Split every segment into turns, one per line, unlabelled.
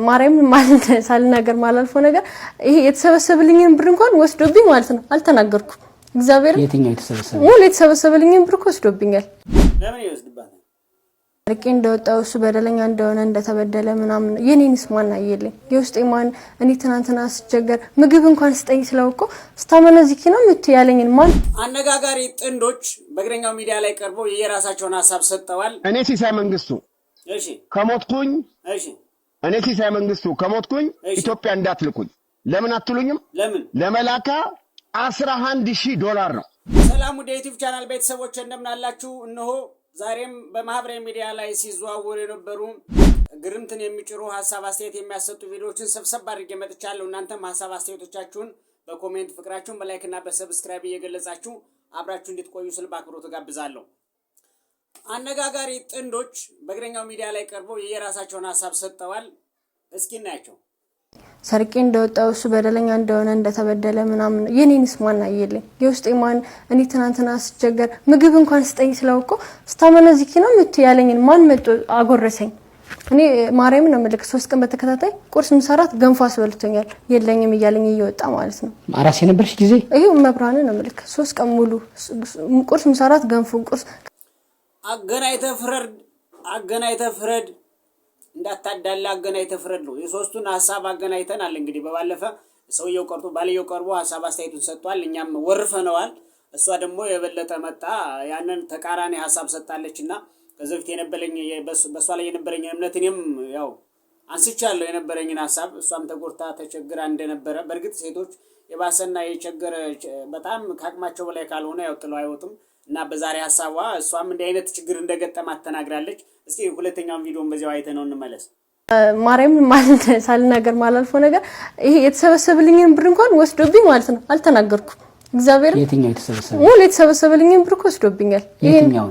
ማርያም ማለት ሳልናገር ማላልፎ ነገር ይሄ የተሰበሰበልኝን ብር እንኳን ወስዶብኝ ማለት ነው አልተናገርኩም እግዚአብሔር
የትኛው የተሰበሰበ
ሙሉ የተሰበሰበልኝን ብር ወስዶብኛል
ለምን ይወስድባታል
አርቄ እንደወጣው እሱ በደለኛ እንደሆነ እንደተበደለ ምናምን የኔንስ ማን አየልኝ የውስጤ ማን እኔ ትናንትና አስቸገር ምግብ እንኳን ስጠኝ ስለውቆ ስታመነዚኪ ነው ምትያለኝን ማን
አነጋጋሪ ጥንዶች በእግረኛው ሚዲያ ላይ ቀርበው የራሳቸውን ሐሳብ ሰጥተዋል
እኔ ሲሳይ መንግስቱ
እሺ
ከሞትኩኝ
እሺ
እኔ ሲሳይ መንግስቱ ከሞትኩኝ ኢትዮጵያ እንዳትልኩኝ ለምን አትሉኝም
ለምን
ለመላካ $11,000 ነው
ሰላም ወደ ዩቲዩብ ቻናል ቤተሰቦች እንደምን አላችሁ እነሆ ዛሬም በማህበራዊ ሚዲያ ላይ ሲዘዋወሩ የነበሩ ግርምትን የሚጭሩ ሐሳብ አስተያየት የሚያሰጡ ቪዲዮዎችን ሰብሰብ አድርጌ መጥቻለሁ እናንተም ሐሳብ አስተያየቶቻችሁን በኮሜንት ፍቅራችሁን በላይክ እና በሰብስክራይብ እየገለጻችሁ አብራችሁ እንድትቆዩ ስል በአክብሮት ጋብዛለሁ አነጋጋሪ ጥንዶች በእግረኛው ሚዲያ ላይ ቀርበው የራሳቸውን ሐሳብ ሰጥተዋል እስኪ እናያቸው
ሰርቄ እንደወጣው እሱ በደለኛ እንደሆነ እንደተበደለ ምናምን የኔንስ ማን አየልኝ የውስጤ ማን እኔ ትናንትና አስቸገር ምግብ እንኳን ስጠኝ ስለውቆ ስታመነዚኪ ነው ምትያለኝን ማን መጥቶ አጎረሰኝ እኔ ማርያም ነው መልክ 3 ቀን በተከታታይ ቁርስ ምሰራት ገንፎ አስበልቶኛል የለኝም ይያለኝ እየወጣ ማለት ነው
አራስ የነበርሽ ጊዜ
ይሄው መብራን ነው መልክ 3 ቀን ሙሉ ቁርስ ምሰራት ገንፎ ቁርስ
አገናይተ ፍረድ እንዳታዳላ አገናይተ ፍረድ ነው የሶስቱን ሐሳብ አገናይተናል እንግዲህ በባለፈ ሰውየው ቀርቶ ባልየው ቀርቦ ሐሳብ አስተያየቱን ሰጥቷል እኛም ወርፈነዋል እሷ ደግሞ የበለጠ መጣ ያንን ተቃራኒ ሐሳብ ሰጣለችና ከዘፍት የነበረኝ በሷ ላይ የነበረኝ እምነት እኔም ያው አንስቻለሁ የነበረኝን ሐሳብ እሷም ተጎርታ ተቸግራ እንደነበረ በርግጥ ሴቶች የባሰና የቸገረ በጣም ካቅማቸው በላይ ካልሆነ ያው ጥለው አይወጡም እና በዛሬ ሐሳቧ እሷም እንደ አይነት ችግር እንደገጠማት ተናግራለች እስኪ ሁለተኛውን ቪዲዮን በዚያው አይተነው እንመለስ
ማርያም ማለት ሳልናገር ማላልፎ ነገር ይሄ የተሰበሰበልኝን ብር እንኳን ወስዶብኝ ማለት ነው አልተናገርኩም እግዚአብሔር
የትኛው የተሰበሰበ
ሙሉ የተሰበሰበልኝን ብር ወስዶብኛል
የትኛው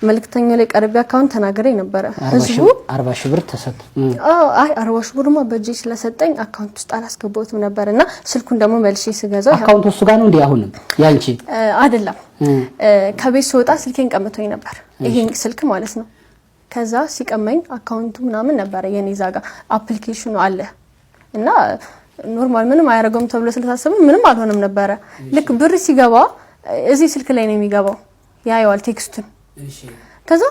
መልክተኛው ላይ ቀርቤ አካውንት ተናገሬ ነበር ህዝቡ
40,000 ብር ተሰጥ
አይ 40,000 ብርማ በእጄ ስለሰጠኝ አካውንት ውስጥ አላስገባሁትም ነበርና ስልኩን ደግሞ መልሼ ስገዛው
አካውንት ውስጥ ጋር ነው እንዴ አሁንም ያንቺ
አይደለም ከቤት ስወጣ ስልኬን ቀምቶኝ ነበር ይሄን ስልክ ማለት ነው ከዛ ሲቀመኝ አካውንቱ ምናምን ነበር የኔ ዛጋ አፕሊኬሽኑ አለ እና ኖርማል ምንም አያረጋም ተብሎ ስለታሰበ ምንም አልሆነም ነበር ልክ ብር ሲገባ እዚህ ስልክ ላይ ነው የሚገባው ያየዋል ቴክስቱን እሺ ከዛ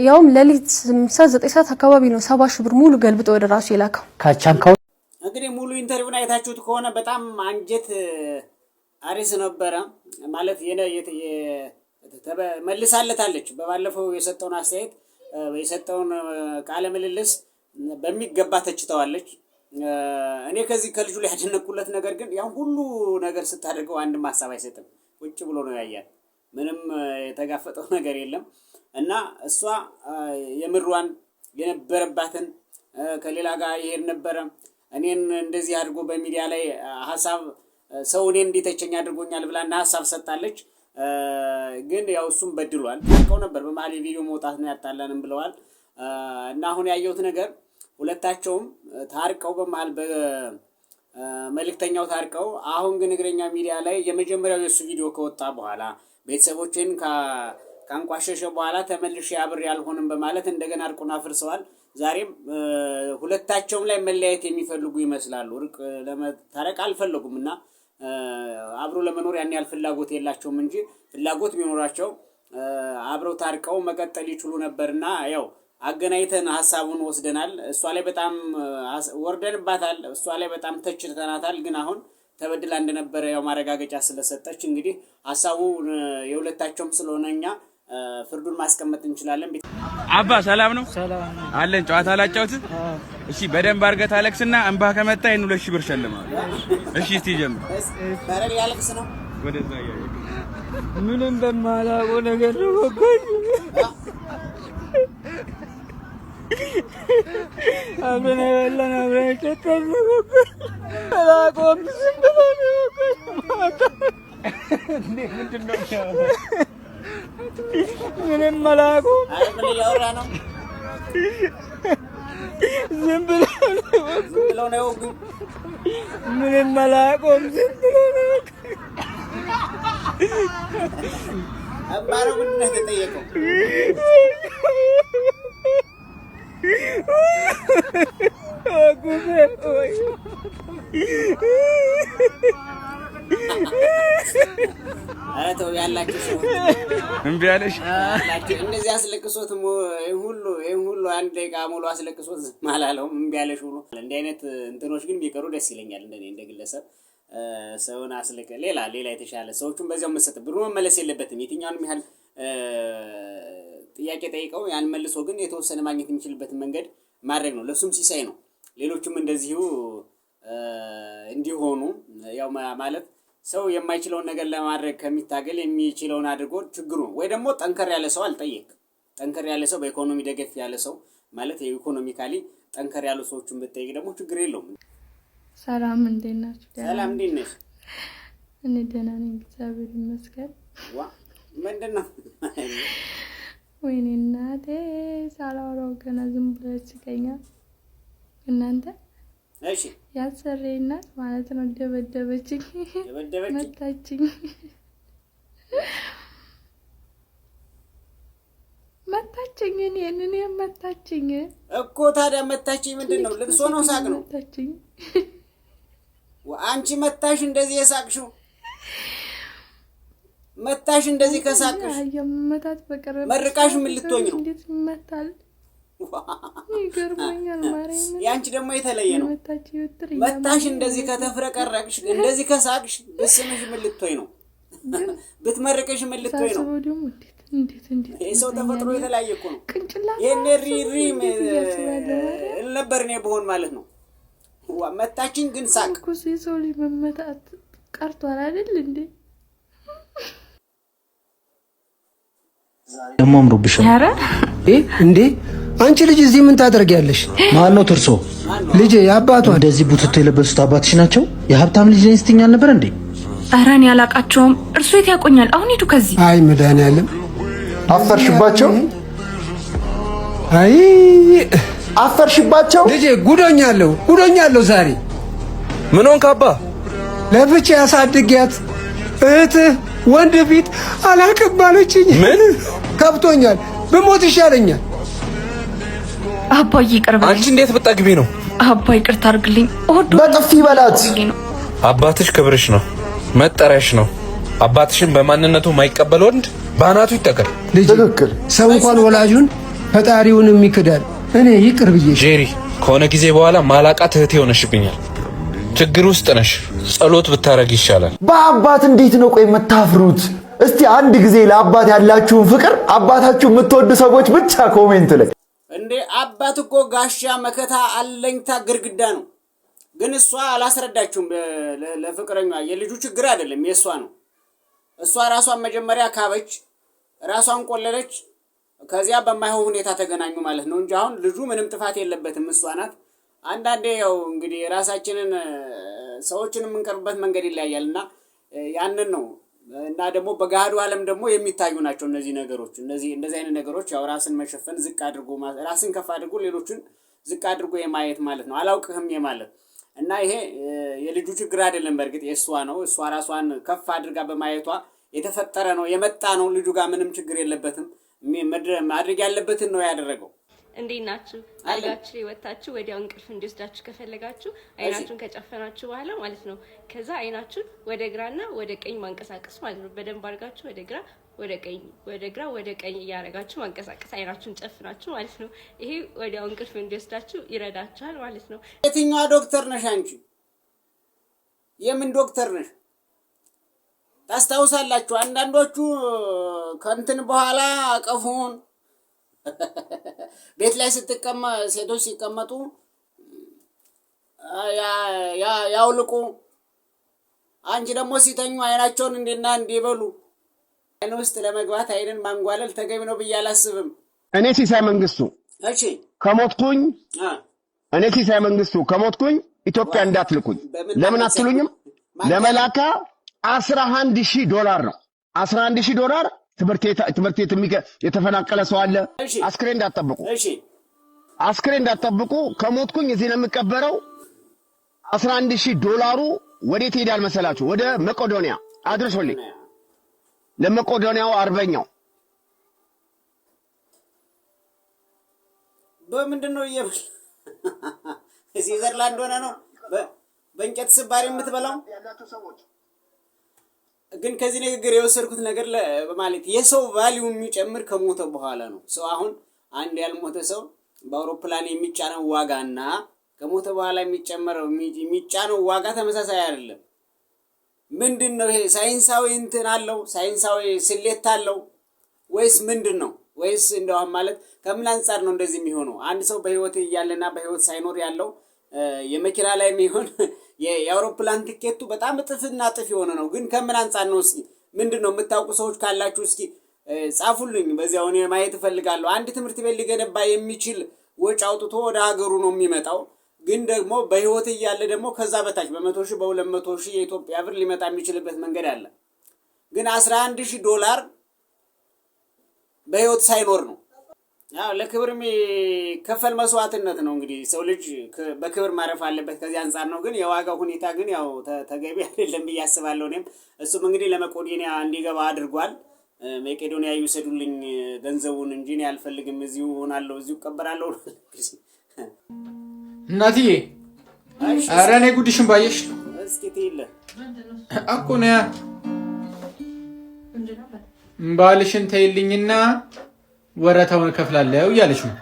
ያውም ለሊት 9 ሰዓት አካባቢ ነው 70,000 ብር ሙሉ ገልብጦ ወደ ራሱ ይላከው
ካቻንካው
እንግዲህ ሙሉ ኢንተርቪውን አይታችሁት ከሆነ በጣም አንጀት አሪስ ነበር ማለት መልሳለታለች በባለፈው የሰጠውን አስተያየት የሰጠውን ቃለ ምልልስ በሚገባ ተችተዋለች እኔ ከዚህ ከልጁ ላይ ያደነኩለት ነገር ግን ያን ሁሉ ነገር ስታደርገው አንድ ሐሳብ አይሰጥም ቁጭ ብሎ ነው ያያል ምንም የተጋፈጠው ነገር የለም እና እሷ የምሯን የነበረባትን ከሌላ ጋር ይሄድ ነበር እኔን እንደዚህ አድርጎ በሚዲያ ላይ ሐሳብ ሰው እኔን እንዲተቸኝ አድርጎኛል ብላና ሐሳብ ሰጣለች ግን ያው እሱም በድሏል ታውቀው ነበር በማሊ ቪዲዮ መውጣት ነው ያጣላንም ብለዋል እና አሁን ያየሁት ነገር ሁለታቸውም ታርቀው በማል በመልክተኛው ታርቀው አሁን ግን እግረኛ ሚዲያ ላይ የመጀመሪያው የሱ ቪዲዮ ከወጣ በኋላ ቤተሰቦችን ካንቋሸሸ በኋላ ተመልሼ አብሬ ያልሆንም በማለት እንደገና አርቁና ፍርሰዋል ዛሬም ሁለታቸውም ላይ መለያየት የሚፈልጉ ይመስላሉ ርቅ ለመታረቅ አልፈለጉምና አብሮ ለመኖር ያን ያህል ፍላጎት የላቸውም እንጂ ፍላጎት ቢኖራቸው አብረው ታርቀው መቀጠል ይችሉ ነበርና ያው አገናይተን ሐሳቡን ወስደናል እሷ ላይ በጣም ወርደንባታል እሷ ላይ በጣም ተችተናታል ግን አሁን ተበድላ እንደነበረ ያው ማረጋገጫ ስለሰጠች እንግዲህ ሐሳቡ የሁለታቸውም ስለሆነኛ ፍርዱን ማስቀመጥ እንችላለን
አባ ሰላም ነው ሰላም አለን ጨዋታ ላጫውት እሺ በደንብ አርገህ ታለቅስና እንባ ከመጣ ይሄን 2,000 ብር ሸልማለሁ እሺ እስቲ ጀምር
ታረል ያለቅስ ነው
ወደዛ ያየ
ምንም በማላውቀው ነገር ነው ወገን አብረን ያለን አብረን ተከተሉ አላቆም ዝምብሎ
ምንድነው
ምንም አላቆም
ምን ያወራ ነው
ዝምብሎ
ነው
ምንም አላቆም ዝምብሎ ነው
አባሮ ምንድነው ተጠየቀው አረተው ያላችሁ
እምቢ አለሽ
እንደዚህ አስለቅሶት ሁሉ አንድ ደቂቃ ሙሉ አስለቅሶት ማላለውም እምቢ አለሽ ሁሉ እንደ አይነት እንትኖች ግን ቢቀሩ ደስ ይለኛል እንደኔ እንደግለሰብ ሰውን አስለቀ ሌላ የተሻለ ሰዎችን በዛው መሰጠ ብሩ መመለስ የለበትም የትኛውንም ያህል ጥያቄ ጠይቀው ያን መልሶ ግን የተወሰነ ማግኘት የሚችልበት መንገድ ማድረግ ነው ለሱም ሲሳይ ነው ሌሎችም እንደዚሁ እንዲሆኑ ያው ማለት ሰው የማይችለውን ነገር ለማድረግ ከሚታገል የሚችለውን አድርጎ ችግሩ ወይ ደግሞ ጠንከር ያለ ሰው አልጠየቅ ጠንከር ያለ ሰው በኢኮኖሚ ደገፍ ያለ ሰው ማለት የኢኮኖሚካሊ ጠንከር ያሉ ሰዎችን ብትጠይቅ ደግሞ ችግር የለውም
ሰላም እንዴት ናችሁ
ሰላም እንዴት ነሽ
እኔ ደህና ነኝ እግዚአብሔር ይመስገን
ዋ ምንድነው
ወይኔ እናቴ ሳላወራው ገና ዝም ብሎ ይስቀኛል እናንተ
እሺ
ያሰረኝና ማለት ነው ደበደበችኝ መታችኝ እኔ መታችኝ
እኮ ታዲያ መታችኝ ምንድነው ልቅሶ ነው ሳቅ ነው
መታችኝ
አንቺ መታሽ እንደዚህ የሳቅሽው መታሽ እንደዚህ ከሳቅሽ
የመታት በቀረ
መርቃሽ ምን ልትሆኝ ነው
እንዴት ይመታል ይገርመኛል ማርያም
ያንቺ ደግሞ የተለየ ነው መታሽ እንደዚህ ከተፍረቀረቅሽ እንደዚህ ከሳቅሽ በስምሽ ምን ልትሆኝ ነው ብትመርቅሽ ምን ልትሆኝ ነው
እንዴት
ሰው ተፈጥሮ የተለያየ እኮ ነው የኔ ሪም ነበር ነው በሆን ማለት ነው መታችን ግን ሳቅ
እኮ ሰው ልጅ መመታት ቀርቷል አይደል እንዴ
ደሞ አምሮብሻል
ኧረ
እንዴ አንቺ ልጅ እዚህ ምን ታደርጊያለሽ ማን ነው ትርሶ ልጅ ያባቷ እንደዚህ ቡትቶ የለበሱት አባትሽ ናቸው የሀብታም ልጅ ነኝ ስትኛል ነበር እንዴ
ኧረ እኔ አላቃቸውም እርሱ የት ያቆኛል አሁን ሂዱ ከዚህ
አይ መድኃኒዓለም አፈርሽባቸው አይ አፈርሽባቸው ልጅ ጉዶኛለሁ ዛሬ
ምን ሆንክ አባ
ለብቻ ያሳድጊያት እህትህ ወንድ ፊት አላቅም አለችኝ ምን ከብቶኛል ብሞት ይሻለኛል
አባዬ ይቅርብ
አንቺ እንዴት ብትጠግቢ ነው
አባዬ ይቅርታ አድርግልኝ
በጥፊ በላት
አባትሽ ክብርሽ ነው መጠሪያሽ ነው አባትሽን በማንነቱ ማይቀበል ወንድ ባናቱ ይተከል
ትክክል ሰው እንኳን ወላጁን ፈጣሪውንም ይክዳል እኔ ይቅር ብዬሽ
ጄሪ ከሆነ ጊዜ በኋላ ማላቃት እህቴ ሆነሽብኛል ችግር ውስጥ ነሽ ጸሎት ብታረግ ይሻላል
በአባት እንዴት ነው ቆይ መታፍሩት እስቲ አንድ ጊዜ ለአባት ያላችሁን ፍቅር አባታችሁ የምትወዱ ሰዎች ብቻ ኮሜንት ላይ
እንዴ አባት እኮ ጋሻ መከታ አለኝታ ግርግዳ ነው ግን እሷ አላስረዳችሁም ለፍቅረኛዋ የልጁ ችግር አይደለም የሷ ነው እሷ ራሷን መጀመሪያ ካበች ራሷን ቆለለች ከዚያ በማይሆን ሁኔታ ተገናኙ ማለት ነው እንጂ አሁን ልጁ ምንም ጥፋት የለበትም እሷ ናት አንዳንዴ ያው እንግዲህ ራሳችንን ሰዎችን የምንቀርብበት መንገድ ይለያያልና ያንን ነው እና ደግሞ በጋዱ ዓለም ደግሞ የሚታዩ ናቸው እነዚህ ነገሮች እንደዚህ አይነት ነገሮች ያው ራስን መሸፈን ዝቅ አድርጎ ራስን ከፍ አድርጎ ሌሎችን ዝቅ አድርጎ የማየት ማለት ነው አላውቅህም የማለት እና ይሄ የልጁ ችግር አይደለም በርግጥ የሷ ነው እሷ ራሷን ከፍ አድርጋ በማየቷ የተፈጠረ ነው የመጣ ነው ልጁ ጋር ምንም ችግር የለበትም ማድረግ ያለበትን ነው ያደረገው
እንዴት ናችሁ አልጋችሁ ይወጣችሁ ወዲያው እንቅልፍ እንዲወስዳችሁ ከፈለጋችሁ አይናችሁን ከጨፈናችሁ በኋላ ማለት ነው ከዛ አይናችሁን ወደ ግራና ወደ ቀኝ ማንቀሳቀስ ማለት ነው በደንብ አድርጋችሁ ወደ ግራ ወደ ቀኝ ወደ ግራ ወደ ቀኝ ያረጋችሁ ማንቀሳቀስ አይናችሁን ጨፍናችሁ ማለት ነው ይሄ ወዲያው እንቅልፍ እንዲወስዳችሁ ይረዳችኋል ማለት ነው
የትኛው ዶክተር ነሽ አንቺ የምን ዶክተር ነሽ ታስታውሳላችሁ አንዳንዶቹ ከንትን በኋላ አቀፉን ቤት ላይ ሴቶች ሲቀመጡ ያውልቁ አንቺ ደግሞ ሲተኙ አይናቸውን እንዲበሉ አይን ውስጥ ለመግባት አይንን ማንጓለል ተገቢ ነው ብዬ አላስብም
እኔ ሲሳይ መንግስቱ ከሞትኩኝ ኢትዮጵያ እንዳትልኩኝ ለምን አትሉኝም ለመላካ $11,000 ነው $11,000 ትምህርት የተፈናቀለ ሰው አለ አስክሬን እንዳትጠብቁ ከሞትኩኝ እዚህ ነው የምቀበረው $11,000 ወዴት ሄዳል መሰላችሁ ወደ መቄዶንያ አድርሶልኝ ለመቄዶንያው አርበኛው
በምንድነው ስዊዘርላንድ ሆነ ነው በእንጨት ስባሪ የምትበላው። ግን ከዚህ ንግግር የወሰድኩት ነገር ማለት የሰው ቫልዩ የሚጨምር ከሞተ በኋላ ነው። ሰው አሁን አንድ ያልሞተ ሰው በአውሮፕላን የሚጫነው ዋጋና ከሞተ በኋላ የሚጫነው ዋጋ ተመሳሳይ አይደለም። ምንድነው ይሄ? ሳይንሳዊ እንትን አለው? ሳይንሳዊ ስሌት አለው ወይስ ምንድነው? ወይስ እንደው ማለት ከምን አንፃር ነው እንደዚህ የሚሆነው? አንድ ሰው በህይወት እያለና በህይወት ሳይኖር ያለው የመኪና ላይ የሚሆን የአውሮፕላን ቲኬቱ በጣም እጥፍና እጥፍ የሆነ ነው። ግን ከምን አንፃር ነው? እስኪ ምንድነው የምታውቁ ሰዎች ካላችሁ እስኪ ጻፉልኝ። በዚያው እኔ ማየት እፈልጋለሁ። አንድ ትምህርት ቤት ሊገነባ የሚችል ወጪ አውጥቶ ወደ ሀገሩ ነው የሚመጣው። ግን ደግሞ በህይወት እያለ ደግሞ ከዛ በታች በ100,000 በ200,000 የኢትዮጵያ ብር ሊመጣ የሚችልበት መንገድ አለ። ግን $11,000 በህይወት ሳይኖር ነው። ያው ለክብር የሚከፈል መስዋዕትነት ነው። እንግዲህ ሰው ልጅ በክብር ማረፍ አለበት። ከዚህ አንፃር ነው። ግን የዋጋው ሁኔታ ግን ያው ተገቢ አይደለም ብዬ አስባለሁ። እኔም እሱም እንግዲህ ለመቄዶንያ እንዲገባ አድርጓል። መቄዶንያ ይውሰዱልኝ ገንዘቡን እንጂ እኔ አልፈልግም፣ እዚሁ ሆናለሁ፣ እዚሁ እቀበራለሁ።
እናትዬ ኧረ እኔ ጉድሽን ባየሽ
እስኪ ትይለ
እኮ ነው ባልሽን ተይልኝና ወረታውን እከፍላለሁ እያለች ነው።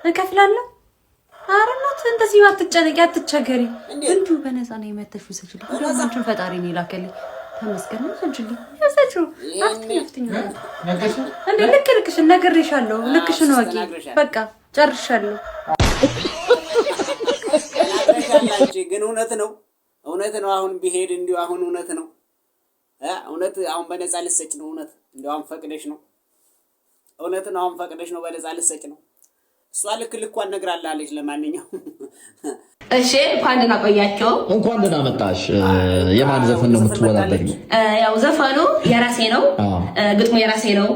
እከፍላለሁ። ኧረ እናት እንደዚህ አትጨነቂ፣ አትቸገሪ። እንዲሁ በነፃ ነው የመተሽው። ሰጅልኝ አንቺን ፈጣሪ ነው የላከልኝ። ተመስገን ነው። ሰጅልኝ ያሰችው አትፍትኝ እንዴ ልክሽን ነግሬሻለሁ። ልክሽን ወቂ በቃ ጨርሻለሁ።
ግን እውነት ነው፣ እውነት ነው። አሁን ቢሄድ እንዲሁ አሁን እውነት ነው፣ እውነት አሁን በነፃ ልትሰጭ ነው። እውነት እንዲሁ አሁን ፈቅደሽ ነው። እውነት ነው አሁን ፈቅደሽ ነው፣ በነፃ ልትሰጭ ነው። እሷ ልኳን ነግራላለች። ለማንኛውም
እሺ እንኳን ደህና ቆያችሁ።
እንኳን ደህና መጣሽ። የማን ዘፈን ነው የምትወዳደሪው?
ያው ዘፈኑ የራሴ ነው፣ ግጥሙ የራሴ ነው፣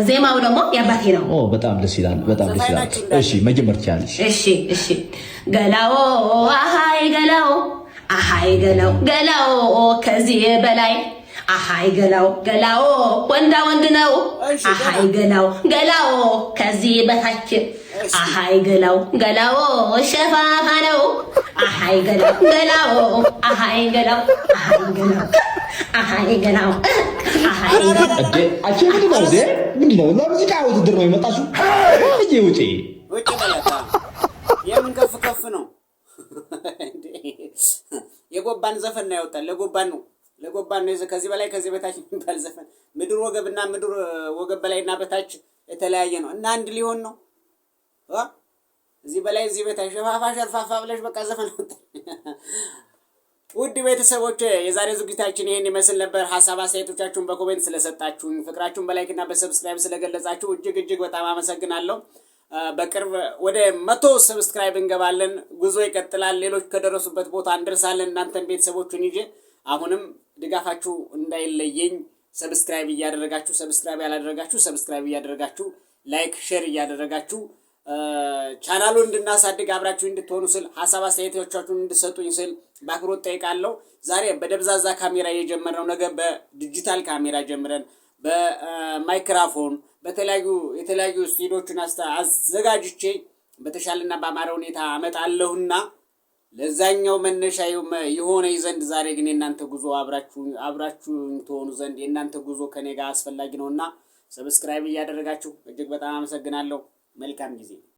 ዜማው ደግሞ የአባቴ ነው።
በጣም ደስ ይላል፣ በጣም ደስ ይላል። እሺ መጀመር ትችያለሽ።
እሺ ገላው አሃይ ገላው አሃይ ገላው ገላው ከዚህ በላይ አሃይ ገላው ወንዳ ወንድ ነው። አሃይ ገላው ከዚህ በታች አሃይ ገላው ሸፋፋ ነው። አሃይ ገላው አሃይ ገላው
አንቺ ምንድነው ለሙዚቃ ውድድር ነው የመጣሽው? ውጪ
ማለት የምን ከፍ ነው? የጎባን ዘፈን ነው ያወጣል። ለጎባን ነው ከዚህ በላይ ከዚህ በታች የሚባል ዘፈን። ምድር ወገብና ምድር ወገብ በላይና በታች የተለያየ ነው እና አንድ ሊሆን ነው። እዚህ በላይ እዚህ በታች ሸፋፋ ሸርፋፋ ብለሽ በቃ ዘፈን ነው። ውድ ቤተሰቦች የዛሬ ዝግጅታችን ይሄን ይመስል ነበር። ሐሳብ አስተያየቶቻችሁን በኮሜንት ስለሰጣችሁኝ፣ ፍቅራችሁን በላይክ እና በሰብስክራይብ ስለገለጻችሁ እጅግ በጣም አመሰግናለሁ። በቅርብ ወደ 100 ሰብስክራይብ እንገባለን። ጉዞ ይቀጥላል። ሌሎች ከደረሱበት ቦታ እንደርሳለን። እናንተን ቤተሰቦችን ይዤ አሁንም ድጋፋችሁ እንዳይለየኝ ሰብስክራይብ እያደረጋችሁ፣ ሰብስክራይብ ያላደረጋችሁ ሰብስክራይብ እያደረጋችሁ፣ ላይክ ሼር እያደረጋችሁ ቻናሉን እንድናሳድግ አብራችሁ እንድትሆኑ ስል ሐሳብ አስተያየቶቻችሁን እንድትሰጡኝ ስል በአክብሮት ጠይቃለሁ። ዛሬ በደብዛዛ ካሜራ የጀመርነው ነገር በዲጂታል ካሜራ ጀምረን በማይክሮፎን የተለያዩ ስቱዲዮችን አዘጋጅቼ በተሻለና በአማረ ሁኔታ አመጣለሁና ለዛኛው መነሻ የሆነ ዘንድ ዛሬ ግን የእናንተ ጉዞ አብራችሁ ትሆኑ ዘንድ የእናንተ ጉዞ ከኔ ጋር አስፈላጊ ነውና ሰብስክራይብ እያደረጋችሁ እጅግ በጣም አመሰግናለሁ። መልካም ጊዜ